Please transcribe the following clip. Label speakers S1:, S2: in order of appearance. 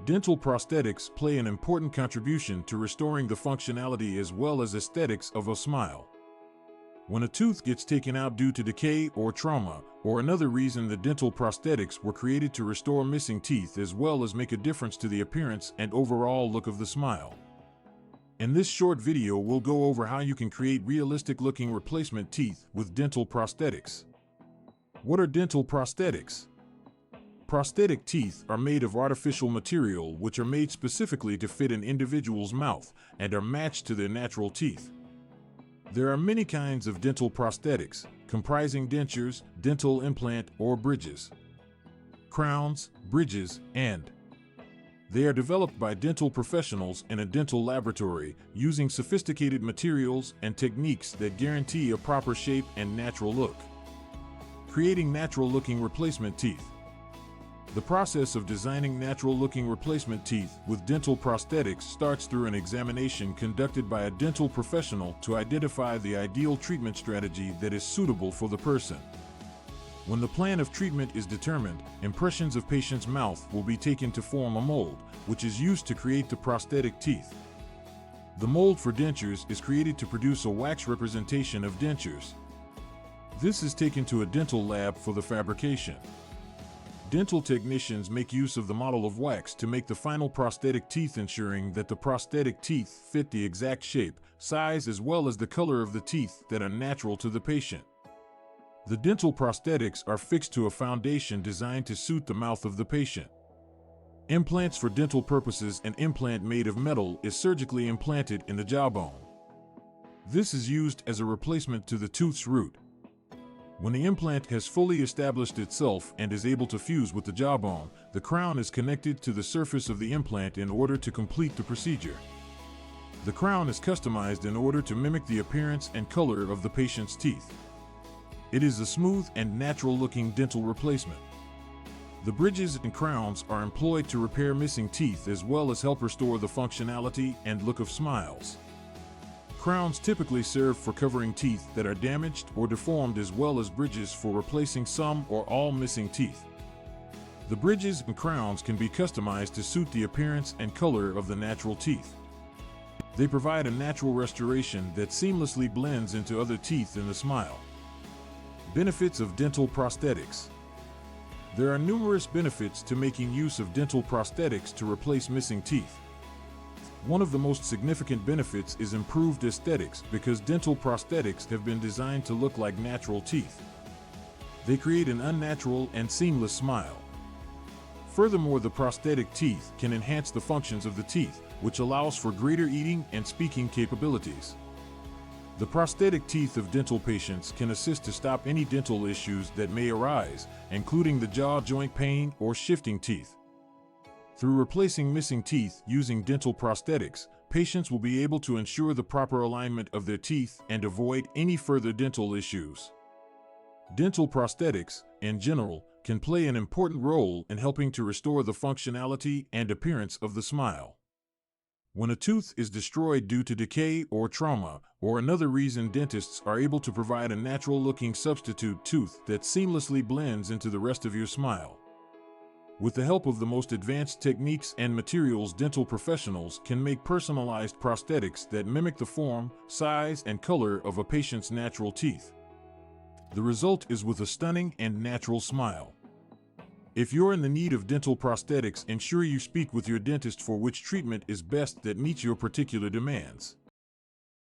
S1: Dental prosthetics play an important contribution to restoring the functionality as well as aesthetics of a smile. When a tooth gets taken out due to decay or trauma, or another reason, the dental prosthetics were created to restore missing teeth as well as make a difference to the appearance and overall look of the smile. In this short video, we'll go over how you can create realistic-looking replacement teeth with dental prosthetics. What are dental prosthetics? Prosthetic teeth are made of artificial material which are made specifically to fit an individual's mouth and are matched to their natural teeth. There are many kinds of dental prosthetics, comprising dentures, dental implant or bridges, crowns, bridges, and they are developed by dental professionals in a dental laboratory using sophisticated materials and techniques that guarantee a proper shape and natural look. Creating natural-looking replacement teeth. The process of designing natural-looking replacement teeth with dental prosthetics starts through an examination conducted by a dental professional to identify the ideal treatment strategy that is suitable for the person. When the plan of treatment is determined, impressions of patient's mouth will be taken to form a mold, which is used to create the prosthetic teeth. The mold for dentures is created to produce a wax representation of dentures. This is taken to a dental lab for the fabrication. Dental technicians make use of the model of wax to make the final prosthetic teeth, ensuring that the prosthetic teeth fit the exact shape, size, as well as the color of the teeth that are natural to the patient. The dental prosthetics are fixed to a foundation designed to suit the mouth of the patient. Implants for dental purposes. An implant made of metal is surgically implanted in the jawbone. This is used as a replacement to the tooth's root. When the implant has fully established itself and is able to fuse with the jawbone, the crown is connected to the surface of the implant in order to complete the procedure. The crown is customized in order to mimic the appearance and color of the patient's teeth. It is a smooth and natural-looking dental replacement. The bridges and crowns are employed to repair missing teeth as well as help restore the functionality and look of smiles. Crowns typically serve for covering teeth that are damaged or deformed, as well as bridges for replacing some or all missing teeth. The bridges and crowns can be customized to suit the appearance and color of the natural teeth. They provide a natural restoration that seamlessly blends into other teeth in the smile. Benefits of dental prosthetics. There are numerous benefits to making use of dental prosthetics to replace missing teeth. One of the most significant benefits is improved aesthetics, because dental prosthetics have been designed to look like natural teeth. They create an unnatural and seamless smile. Furthermore, the prosthetic teeth can enhance the functions of the teeth, which allows for greater eating and speaking capabilities. The prosthetic teeth of dental patients can assist to stop any dental issues that may arise, including the jaw joint pain or shifting teeth. Through replacing missing teeth using dental prosthetics, patients will be able to ensure the proper alignment of their teeth and avoid any further dental issues. Dental prosthetics, in general, can play an important role in helping to restore the functionality and appearance of the smile. When a tooth is destroyed due to decay or trauma, or another reason, dentists are able to provide a natural-looking substitute tooth that seamlessly blends into the rest of your smile. With the help of the most advanced techniques and materials, dental professionals can make personalized prosthetics that mimic the form, size, and color of a patient's natural teeth. The result is with a stunning and natural smile. If you're in the need of dental prosthetics, ensure you speak with your dentist for which treatment is best that meets your particular demands.